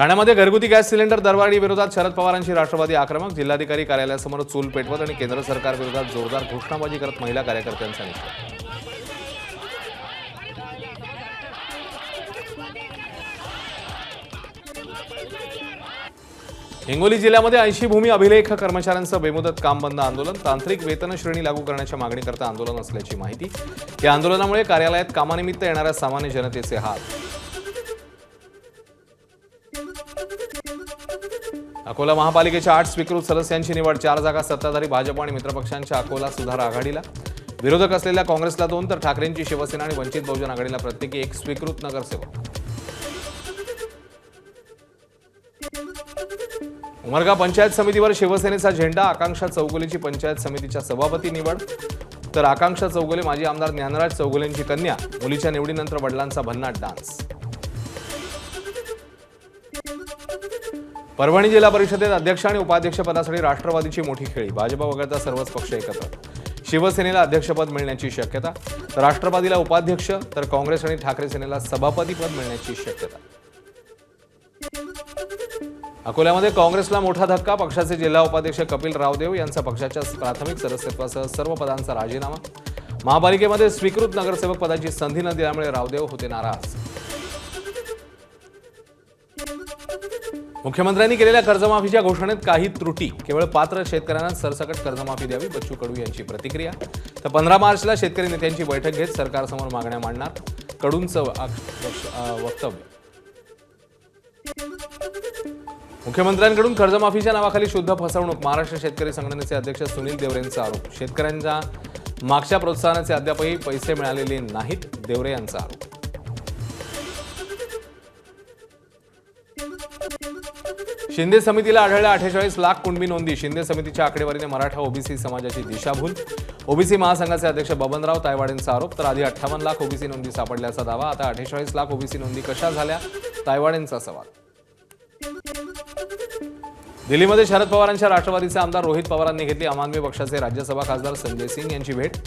ठाण्यामध्ये घरगुती gas cylinder दरवाढी विरोधात शरद पवारांची राष्ट्रवादी आक्रमक, जिल्हाधिकारी कार्यालयासमोर चूल पेटवत आणि केंद्र सरकार विरोधात जोरदार घोषणाबाजी करत महिला कार्यकर्त्यांचा निषेध। हिंगोली जिल्ह्यामध्ये 80 भूमी अभिलेख कर्मचाऱ्यांचं बेमुदत काम बंद आंदोलन, तांत्रिक वेतन श्रेणी लागू करण्याच्या मागणीकरता आंदोलन असल्याची माहिती। या आंदोलनामुळे कार्यालयात कामानिमित्त येणाऱ्या सामान्य जनतेचे हाल। अकोला महापालिकेच्या 8 स्वीकृत सदस्यांची निवड, 4 जागा सत्ताधारी भाजप आणि मित्रपक्षांच्या अकोला सुधार आघाडीला, विरोधक असलेल्या काँग्रेसला 2 तर ठाकरेंची शिवसेना आणि वंचित बहुजन आघाडीला प्रत्येकी 1 स्वीकृत नगरसेवक। उमरगा पंचायत समितीवर शिवसेनेचा झेंडा, आकांक्षा चौगुलेची पंचायत समितीच्या सभापती निवड, तर आकांक्षा चौगुले माजी आमदार ज्ञानराज चौगुलेंची कन्या, मुलीच्या निवडीनंतर वडिलांचा भन्नाट डान्स। परभणी जिल्हा परिषदेत अध्यक्ष आणि उपाध्यक्ष पदासाठी राष्ट्रवादीची मोठी खेळी, भाजप वगळता सर्वच पक्ष एकत्र, शिवसेनेला अध्यक्षपद मिळण्याची शक्यता, तर राष्ट्रवादीला उपाध्यक्ष, तर काँग्रेस आणि ठाकरे सेनेला सभापतीपद मिळण्याची शक्यता। अकोल्यामध्ये काँग्रेसला मोठा धक्का, पक्षाचे जिल्हा उपाध्यक्ष कपिल रावदेव यांचा पक्षाच्या प्राथमिक सदस्यत्वासह सर्व पदांचा राजीनामा, महापालिकेमध्ये स्वीकृत नगरसेवक पदाची संधी न दिल्यामुळे रावदेव होते नाराज। मुख्यमंत्र्यांनी केलेल्या कर्जमाफीच्या घोषणेत काही त्रुटी, केवळ पात्र शेतकऱ्यांना सरसकट कर्जमाफी द्यावी, बच्चू कडू यांची प्रतिक्रिया, तर 15 मार्चला शेतकरी नेत्यांची बैठक घेत सरकारसमोर मागण्या मांडणार, कडूंचं वक्तव्य। मुख्यमंत्र्यांकडून कर्जमाफीच्या नावाखाली शुद्ध फसवणूक, महाराष्ट्र शेतकरी संघटनेचे अध्यक्ष सुनील देवरेंचा आरोप, शेतकऱ्यांच्या मागच्या प्रोत्साहनाचे अद्यापही पैसे मिळालेले नाहीत, देवरे यांचा आरोप। शिंदे समितीला आढळल्या 48 लाख कुणबी नोंदी, शिंदे समितीच्या आकडेवारीने मराठा ओबीसी समाजाची दिशाभूल, ओबीसी महासंघाचे अध्यक्ष बबनराव तायवाडेंचा आरोप, तर आधी 58 लाख ओबीसी नोंदी सापडल्याचा दावा, आता 48 लाख ओबीसी नोंदी कशा झाल्या, तायवाडेंचा सवाल। दिल्लीमध्ये शरद पवारांच्या राष्ट्रवादीचे आमदार रोहित पवारांनी घेतली आम आदमी पक्षाचे राज्यसभा खासदार संजय सिंग यांची भेट,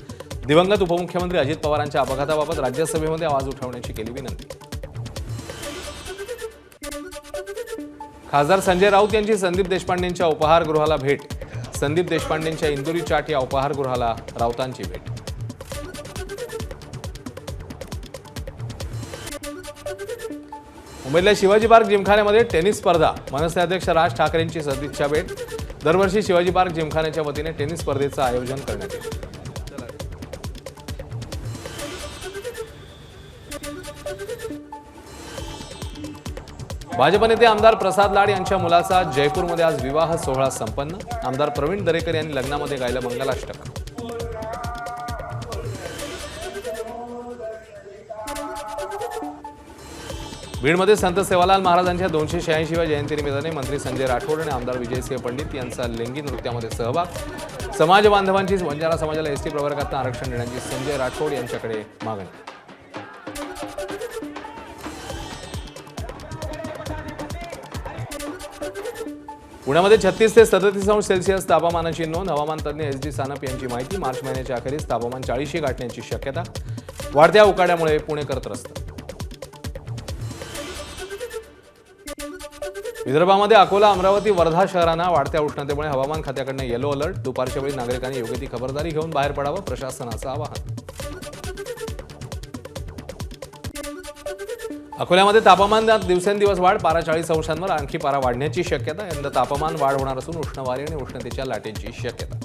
दिवंगत उपमुख्यमंत्री अजित पवारांच्या अपघाताबाबत राज्यसभेमध्ये आवाज उठवण्याची केली विनंती। खासदार संजय राऊत यांची संदीप देशपांडेंच्या उपहारगृहाला भेट, संदीप देशपांडेंच्या इंदुरी चाट या उपहारगृहाला राऊतांची भेट। मुंबईतल्या शिवाजी पार्क जिमखान्यामध्ये टेनिस स्पर्धा, मनसे अध्यक्ष राज ठाकरेंची सदिच्छा भेट, दरवर्षी शिवाजी पार्क जिमखान्याच्या वतीने टेनिस स्पर्धेचं आयोजन करण्यात येते। भाजप नेते आमदार प्रसाद लाड यांच्या मुलाचा जयपूरमध्ये आज विवाह सोहळा संपन्न, आमदार प्रवीण दरेकर यांनी लग्नामध्ये गायलं मंगलाष्टक। बीडमध्ये संत सेवालाल महाराजांच्या 286व्या जयंतीनिमित्ताने मंत्री संजय राठोड आणि आमदार विजयसिंह पंडित यांचा लेंगी नृत्यामध्ये सहभाग, समाज बांधवांची वंजारा समाजाला एसटी प्रवर्गात आरक्षण देण्याची संजय राठोड यांच्याकडे मागणी। पुण्यामध्ये 36 ते 37 अंश सेल्सिअस तापमानाची नोंद, हवामान तज्ज्ञ SD सानप यांची माहिती, मार्च महिन्याच्या अखेरीस तापमान 40 गाठण्याची शक्यता, वाढत्या उकाड्यामुळे पुणेकर त्रस्त। विदर्भामध्ये अकोला, अमरावती, वर्धा शहरांना वाढत्या उष्णतेमुळे हवामान खात्याकडून येलो अलर्ट, दुपारच्या वेळी नागरिकांनी योग्य ती खबरदारी घेऊन बाहेर पडावं, प्रशासनाचं आवाहन। अकोल्यामध्ये तापमानात दिवसेंदिवस वाढ, पारा 40 अंशांवर आणखी पारा वाढण्याची शक्यता, यंदा तापमान वाढ होणार असून उष्ण वारे आणि उष्णतेच्या लाटेची शक्यता।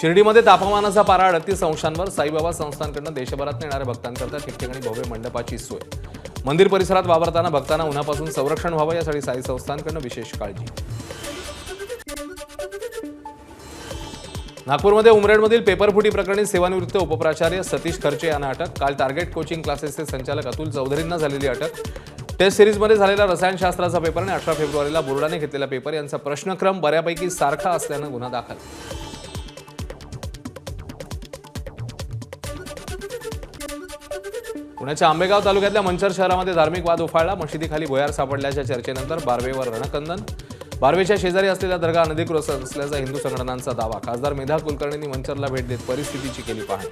शिर्डीमध्ये तापमानाचा पारा 38 अंशांवर, साईबाबा संस्थानकडून देशभरात येणाऱ्या भक्तांकरता ठिकठिकाणी भव्य मंडपाची सोय, मंदिर परिसरात वावरताना भक्तांना उन्हापासून संरक्षण व्हावं यासाठी साई संस्थानकडून विशेष काळजी। नागपूरमध्ये उमरेडमधील पेपरफुटी प्रकरणी सेवानिवृत्त उपप्राचार्य सतीश खर्चे यांना अटक, काल टार्गेट कोचिंग क्लासेसचे संचालक अतुल चौधरींना झालेली अटक, टेस्ट सिरीजमध्ये झालेला रसायनशास्त्राचा पेपर आणि 18 फेब्रुवारीला बोर्डाने घेतलेला पेपर यांचा प्रश्नक्रम बऱ्यापैकी सारखा असल्यानं गुन्हा दाखल। पुण्याच्या आंबेगाव तालुक्यातल्या मंचर शहरामध्ये धार्मिक वाद उफाळला, मशिदीखाली भुयार सापडल्याच्या चर्चेनंतर बारवेवर रणकंदन, बारवेच्या शेजारी असलेला दर्गा अनधिकृत असल्याचा हिंदू संघटनांचा दावा, खासदार मेधा कुलकर्णींनी मंचरला भेट देत परिस्थितीची केली पाहणी।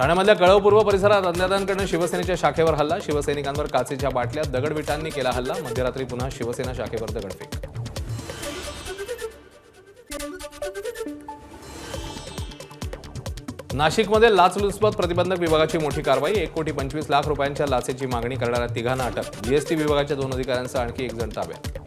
ठाण्यामधल्या कळवपूर्व परिसरात अज्ञातांकडून शिवसेनेच्या शाखेवर हल्ला. शिवसैनिकांवर काचेच्या बाटल्या दगडविटांनी केला हल्ला. मध्यरात्री पुन्हा शिवसेना शाखेवर दगडफेक. नाशिकमध्ये लाचलुचपत प्रतिबंधक विभागाची मोठी कारवाई. 1,25,00,000 रुपयांच्या लाचेची मागणी करणाऱ्या तिघांना अटक. जीएसटी विभागाच्या 2 अधिकाऱ्यांचा आणखी एक जण ताब्यात.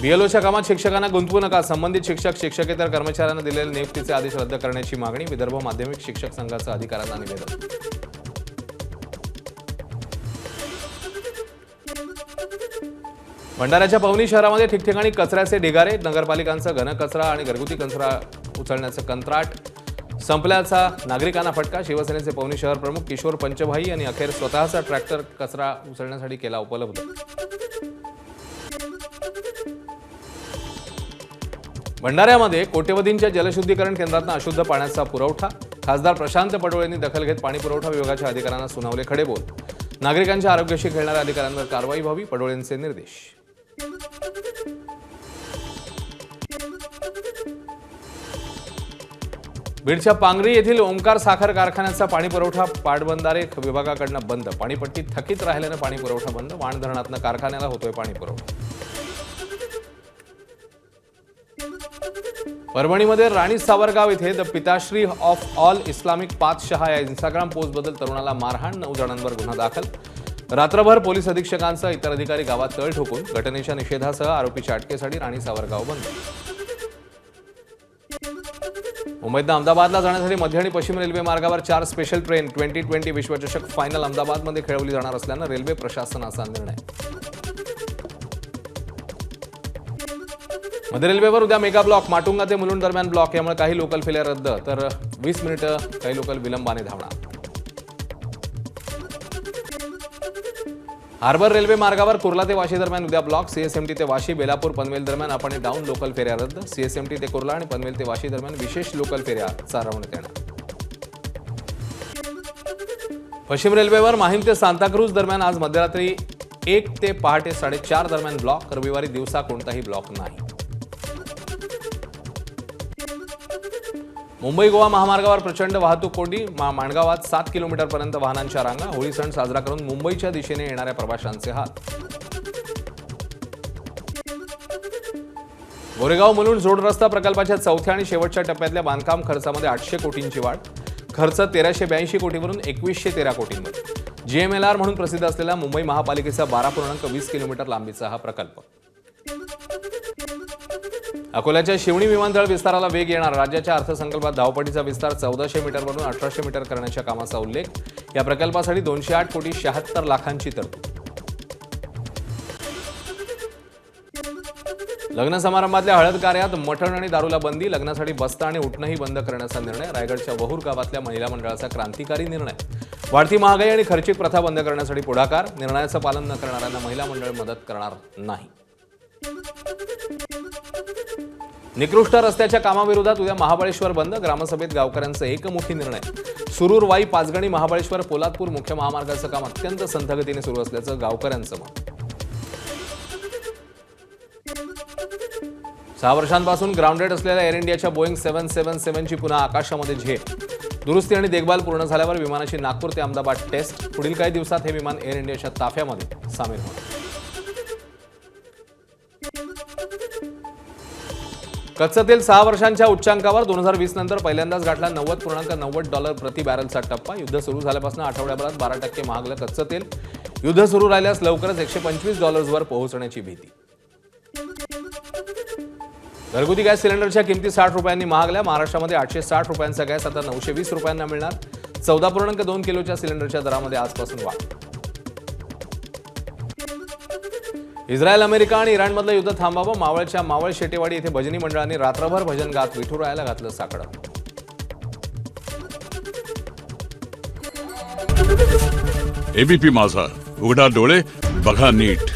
बीएलओच्या कामात शिक्षकांना गुंतवू नका. संबंधित शिक्षक शिक्षकेतर कर्मचाऱ्यांना दिलेले नियुक्तीचे आदेश रद्द करण्याची मागणी. विदर्भ माध्यमिक शिक्षक संघाचं अधिकाऱ्यांना निवेदन. भंडाऱ्याच्या पवनी शहरामध्ये ठिकठिकाणी कचऱ्याचे ढिगारे. नगरपालिकांचं घनकचरा आणि घरगुती कचरा उचलण्याचं कंत्राट संपल्याचा नागरिकांना फटका. शिवसेनेचे पवनी शहर प्रमुख किशोर पंचभाई यांनी अखेर स्वतःचा ट्रॅक्टर कचरा उचलण्यासाठी केला उपलब्ध. भंडाऱ्यामध्ये कोट्यवधींच्या जलशुद्धीकरण केंद्रातून अशुद्ध पाण्याचा पुरवठा. खासदार प्रशांत पडोळे यांनी दखल घेत पाणी पुरवठा विभागाच्या अधिकाऱ्यांना सुनावले खडेबोल. नागरिकांच्या आरोग्याशी खेळणाऱ्या अधिकाऱ्यांवर कारवाई व्हावी, पडोळेंचे निर्देश. बीडच्या पांगरी येथील ओंकार साखर कारखान्याचा पाणी पुरवठा पाटबंधारे विभागाकडून बंद. पाणीपट्टी थकीत राहिल्यानं पाणी पुरवठा बंद. वाण धरणातून कारखान्याला होतोय पाणी पुरवठा. परभणीमध्ये राणी सावरगाव येथे द पिताश्री ऑफ ऑल इस्लामिक पातशहा या इंस्टाग्राम पोस्टबद्दल तरुणाला मारहाण. 9 जणांवर गुन्हा दाखल. रात्रभर पोलीस अधीक्षकांसह इतर अधिकारी गावात तळ ठोकून. घटनेच्या निषेधासह आरोपीच्या अटकेसाठी राणी सावरगाव बंद. मुंबईतनं अहमदाबादला जाण्यासाठी मध्य आणि पश्चिम रेल्वे मार्गावर 4 स्पेशल ट्रेन. 2020 विश्वचषक फायनल अहमदाबादमध्ये खेळवली जाणार असल्यानं रेल्वे प्रशासनाचा निर्णय. मध्य रेल्वेवर उद्या मेगा ब्लॉक. माटुंगा ते मुलुंड दरम्यान ब्लॉक. यामुळे काही लोकल फेऱ्या रद्द, तर 20 मिनिटं काही लोकल विलंबाने धावणार. हार्बर रेल्वे मार्गावर कुर्ला ते वाशी दरम्यान उद्या ब्लॉक. सीएसएमटी ते वाशी, बेलापूर पनवेल दरम्यान अप आणि डाऊन लोकल फेऱ्या रद्द. सीएसएमटी ते कुर्ला आणि पनवेल ते वाशी दरम्यान विशेष लोकल फेऱ्या चालवण्यात येणार. पश्चिम रेल्वेवर माहीम ते सांताक्रूज दरम्यान आज मध्यरात्री 1 ते पहाटे 4:30 दरम्यान ब्लॉक. रविवारी दिवसा कोणताही ब्लॉक नाही. मुंबई गोवा महामार्गावर प्रचंड वाहतूक कोंडी. माणगावात 7 किलोमीटरपर्यंत वाहनांच्या रांगा. होळी सण साजरा करून मुंबईच्या दिशेने येणाऱ्या प्रवाशांचे हाल. गोरेगाव मुलुंड जोड रस्ता प्रकल्पाच्या 4थ्या आणि शेवटच्या टप्प्यातल्या बांधकाम खर्चामध्ये 800 कोटींची वाढ. खर्च 1382 कोटीवरून 2113 कोटींवर. जीएमएलआर म्हणून प्रसिद्ध असलेला मुंबई महापालिकेचा 12.20 किलोमीटर लांबीचा हा प्रकल्प. अकोल्याच्या शिवणी विमानतळ विस्ताराला वेग येणार. राज्याच्या अर्थसंकल्पात धावपट्टीचा विस्तार 1400 मीटरवरून 1800 मीटर करण्याच्या कामाचा उल्लेख. या प्रकल्पासाठी 208,76,00,000ची तरतूद. लग्न समारंभातल्या हळद कार्यात मटण आणि दारूला बंदी. लग्नासाठी बसता आणि उठणंही बंद करण्याचा निर्णय. रायगडच्या वहूर गावातल्या महिला मंडळाचा क्रांतिकारी निर्णय. वाढती महागाई आणि खर्चिक प्रथा बंद करण्यासाठी पुढाकार. निर्णयाचं पालन न करणाऱ्यांना महिला मंडळ मदत करणार नाही. निकृष्ट रस्त्याच्या कामाविरोधात उद्या महाबळेश्वर बंद. ग्रामसभेत गावकऱ्यांचा एकमुखी निर्णय. सुरूर वाई पाचगणी महाबळेश्वर पोलादपूर मुख्य महामार्गाचं काम अत्यंत संथ गतीने सुरू असल्याचं गावकऱ्यांचं मत. 6 वर्षांपासून ग्राउंडेड असलेल्या एअर इंडियाच्या बोईंग 777ची पुन्हा आकाशामध्ये झेप. दुरुस्ती आणि देखभाल पूर्ण झाल्यावर विमानाची नागपूर ते अहमदाबाद टेस्ट. पुढील काही दिवसात हे विमान एअर इंडियाच्या ताफ्यामध्ये सामील होणार. कच्चं तेल 6 वर्षांच्या उच्चांकावर. 2020 नंतर पहिल्यांदाच गाठला $90.90 प्रति बॅरलचा टप्पा. युद्ध सुरू झाल्यापासून आठवड्याभरात 12% महागलं कच्चं तेल. युद्ध सुरू राहिल्यास लवकरच $125 वर पोहोचण्याची भीती. घरगुती गॅस सिलेंडरच्या किमती 60 रुपयांनी महागल्या. महाराष्ट्रामध्ये 860 रुपयांचा गॅस आता 920 रुपयांना मिळणार. 14.2 किलोच्या सिलेंडरच्या दरामध्ये आजपासून वाढ. इस्रायल, अमेरिका आणि इराणमधलं युद्ध थांबावं. मावळच्या मावळ शेटेवाडी येथे भजनी मंडळांनी रात्रभर भजन गात विठुरायाला घातलं साकडं. एबीपी माझा, उघडा डोळे बघा नीट.